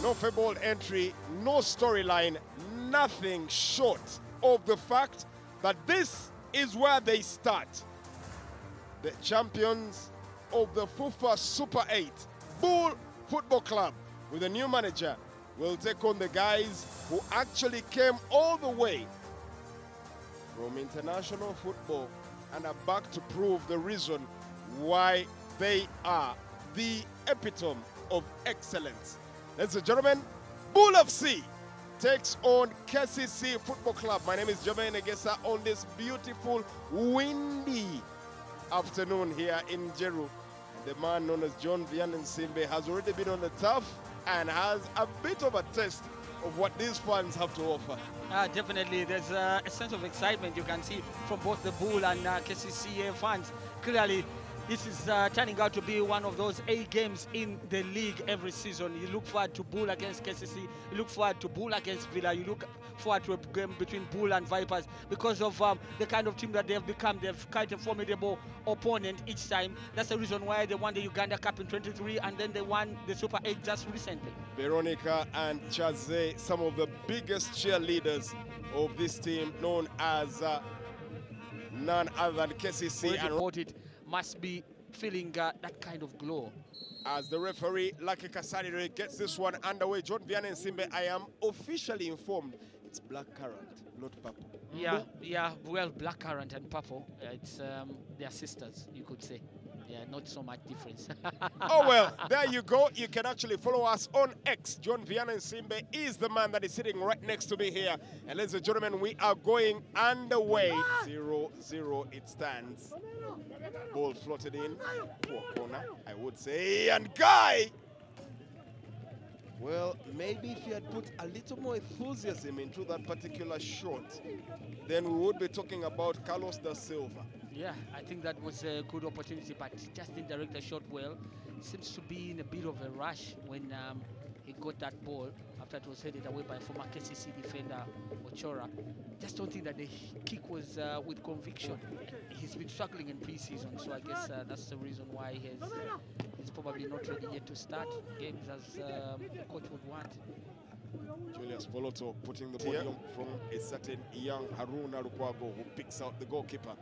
No fabled entry, no storyline, nothing short of the fact that this is where they start. The champions of the FIFA Super 8, Bul Football Club, with a new manager, will take on the guys who actually came all the way from international football and are back to prove the reason why they are the epitome of excellence. Ladies and gentlemen, Bul Fc takes on KCCA Football Club. My name is Jermaine Egesa on this beautiful, windy afternoon here in Jeru. The man known as John Vianney Nsimbe has already been on the turf and has a bit of a taste of what these fans have to offer. Definitely, there's a sense of excitement you can see from both the Bul and KCCA fans. Clearly, this is turning out to be one of those 8 games in the league every season. You look forward to Bul against KCC, you look forward to Bul against Villa, you look forward to a game between Bul and Vipers because of the kind of team that they've become. They've quite a formidable opponent each time. That's the reason why they won the Uganda Cup in 23 and then they won the Super 8 just recently. Veronica and Kcca, some of the biggest cheerleaders of this team, known as none other than KCC. And must be feeling that kind of glow. As the referee, Kcca gets this one underway, John Vianney Nsimbe, I am officially informed it's black currant, not purple. Yeah, well, black currant and purple, it's they're sisters, you could say. Yeah, not so much difference. Oh, well, there you go. You can actually follow us on X. John Vianney Nsimbe is the man that is sitting right next to me here. And ladies and gentlemen, we are going underway. 0-0 it stands. Ball floated in. Poor corner, I would say. And Guy! Well, maybe if you had put a little more enthusiasm into that particular shot, then we would be talking about Carlos da Silva. Yeah, I think that was a good opportunity, but just didn't direct the shot well. Seems to be in a bit of a rush when he got that ball after it was headed away by former KCC defender Ochora. Just don't think that the kick was with conviction. He's been struggling in pre-season, so I guess that's the reason why he's probably not ready yet to start games as the coach would want. Julius Poloto putting the ball from a certain young Haruna Lukwago, who picks out the goalkeeper.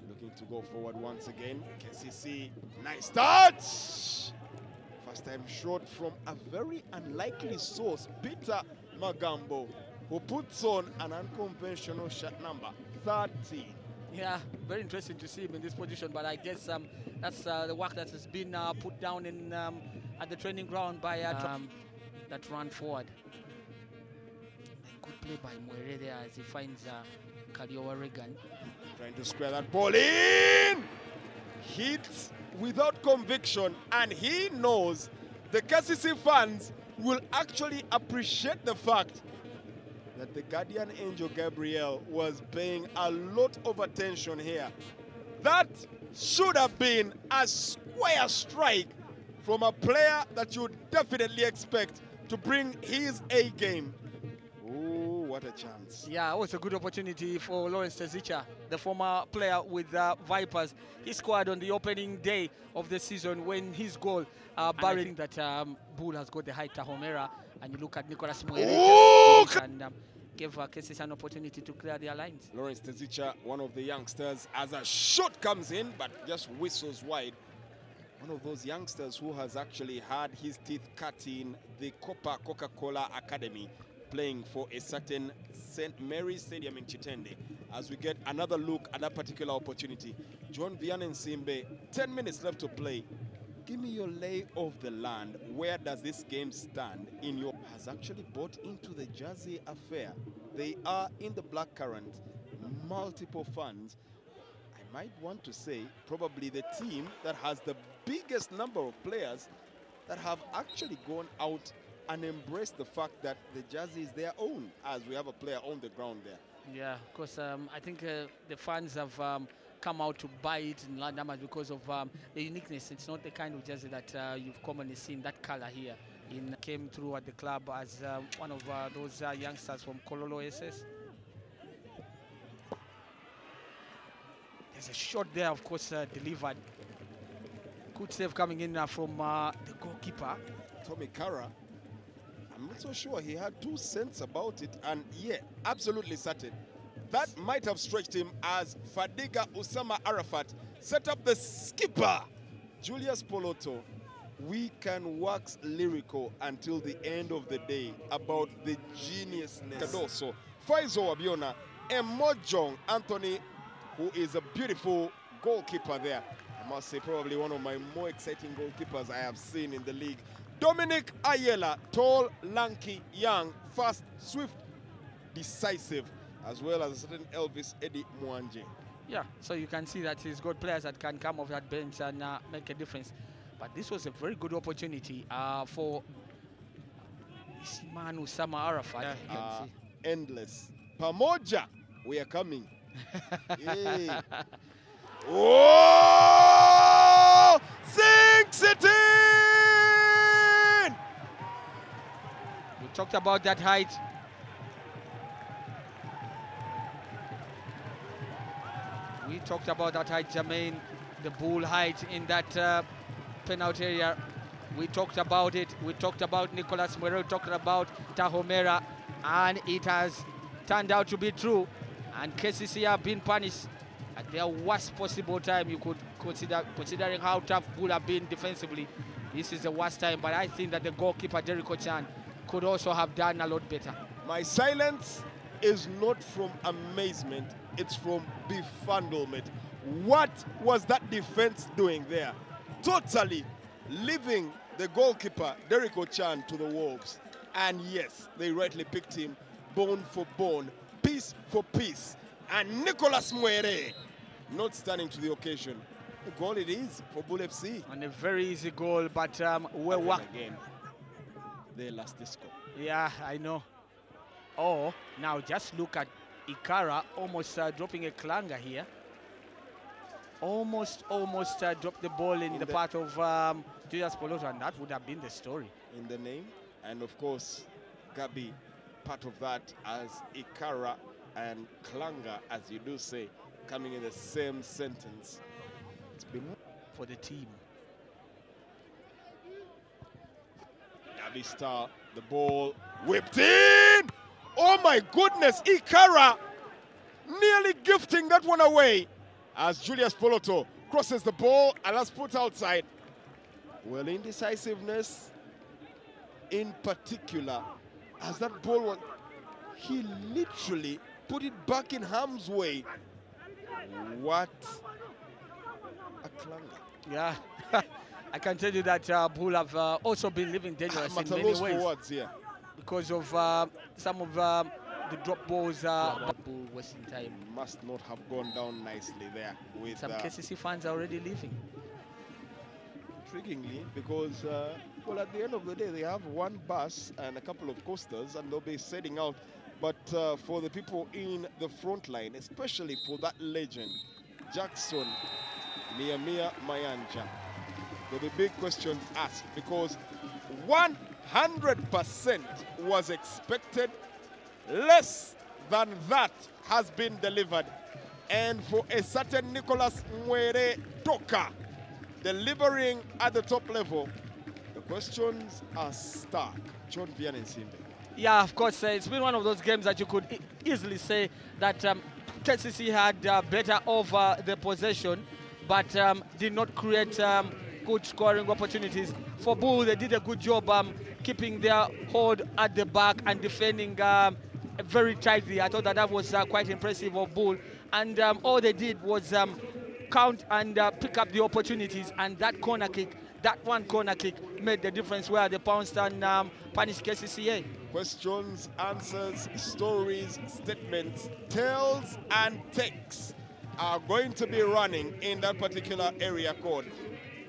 Looking to go forward once again. KCC, nice start! First time shot from a very unlikely source, Peter Magambo, who puts on an unconventional shot number 30. Yeah, very interesting to see him in this position, but I guess that's the work that has been put down in at the training ground by that run forward. Good play by Mwere there as he finds Kaliowa Regan. Trying to square that ball in! Hits without conviction, and he knows the KCC fans will actually appreciate the fact that the guardian angel Gabriel was paying a lot of attention here. That should have been a square strike from a player that you definitely expect to bring his A game. Oh, what a chance. Yeah, it was a good opportunity for Lawrence Kcca, the former player with Vipers. He scored on the opening day of the season when his goal buried that Bul has got the high Tahomera, and you look at Nicolas Mwere and gave KCC an opportunity to clear their lines. Lawrence Kcca, one of the youngsters, as a shot comes in, but just whistles wide. One of those youngsters who has actually had his teeth cut in the Coca-Cola Academy, playing for a certain St. Mary's Stadium in Chitende. As we get another look at that particular opportunity, John Vianney Nsimbe, 10 minutes left to play. Give me your lay of the land. Where does this game stand in your... Has actually bought into the Jersey affair. They are in the black current, multiple fans. I might want to say probably the team that has the biggest number of players that have actually gone out and embraced the fact that the Jersey is their own, as we have a player on the ground there. Yeah, because I think the fans have come out to buy it in large numbers because of the uniqueness. It's not the kind of jersey that you've commonly seen, that color here. Came through at the club as one of those youngsters from Kololo SS. There's a shot there, of course, delivered. Good save coming in from the goalkeeper. Tommy Kara, I'm not so sure he had 2 cents about it, and yeah, absolutely certain. That might have stretched him as Fadiga Usama Arafat set up the skipper, Julius Poloto. We can wax lyrical until the end of the day about the geniusness. Kadoso, Faizo Abiona, Emojong Anthony, who is a beautiful goalkeeper there. I must say probably one of my more exciting goalkeepers I have seen in the league. Dominic Ayala, tall, lanky, young, fast, swift, decisive, as well as a certain Elvis Eddie Mwanje. Yeah, so you can see that he's got players that can come off that bench and make a difference. But this was a very good opportunity for this man Usama Arafat. Endless. Pamoja, we are coming. Yeah. Oh! Sinks it in! We talked about that height. We talked about that height, Jermaine, the Bull height in that penalty area. We talked about it. We talked about Nicolas Mwere, we talked about Tahomera, and it has turned out to be true. And KCCA been punished at their worst possible time you could consider, considering how tough Bull have been defensively. This is the worst time, but I think that the goalkeeper, Derrick Ochan, could also have done a lot better. My silence is not from amazement, it's from befuddlement. What was that defense doing there? Totally leaving the goalkeeper, Derrick Ochan, to the wolves. And yes, they rightly picked him, bone for bone, piece for piece. And Nicolas Mwere not standing to the occasion. A goal it is for Bul FC. And a very easy goal, but we're again. They lost this goal. Yeah, I know. Oh, now just look at Ikara almost dropping a clanger here. Almost dropped the ball in the path of Julius Poloto, and that would have been the story. In the name, and of course, Gabi, part of that as Ikara and Klanga, as you do say, coming in the same sentence. It's been for the team. Gabi Star, the ball whipped in! Oh my goodness, Ikara nearly gifting that one away as Julius Poloto crosses the ball and that's put outside. Well, indecisiveness in particular, as that ball was, he literally put it back in harm's way. What a clanger. Yeah, I can tell you that Bull have also been living dangerous in many ways. Forwards, yeah. Because of some of the drop balls Bull wasting time. Must not have gone down nicely there. With some KCC fans are already leaving. Intriguingly, because well, at the end of the day, they have one bus and a couple of coasters, and they'll be setting out. But for the people in the front line, especially for that legend, Jackson Mia Mayanja, there'll be big questions asked, because 100% was expected. Less than that has been delivered. And for a certain Nicolas Mwere Toka delivering at the top level, the questions are stark. John Vianney Simbe. Yeah, of course, it's been one of those games that you could easily say that KCC had better over the possession, but did not create good scoring opportunities. For Bull, they did a good job keeping their hold at the back and defending very tightly. I thought that was quite impressive of Bull. And all they did was count and pick up the opportunities, and that corner kick, that one corner kick made the difference where they pounced and punished KCCA. Questions, answers, stories, statements, tells and takes are going to be running in that particular area code.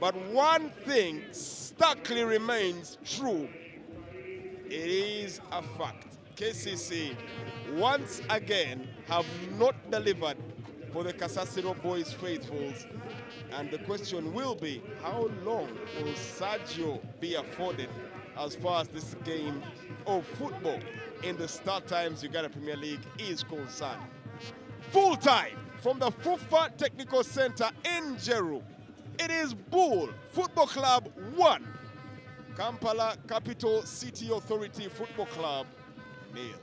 But one thing starkly remains true. It is a fact. KCC once again have not delivered for the Kasasiro boys faithfuls. And the question will be, how long will Sergio be afforded as far as this game of football in the Star Times Uganda Premier League is concerned? Full time from the Fufa Technical Center in Jeru. It is Bul Football Club 1, Kampala Capital City Authority Football Club, 0.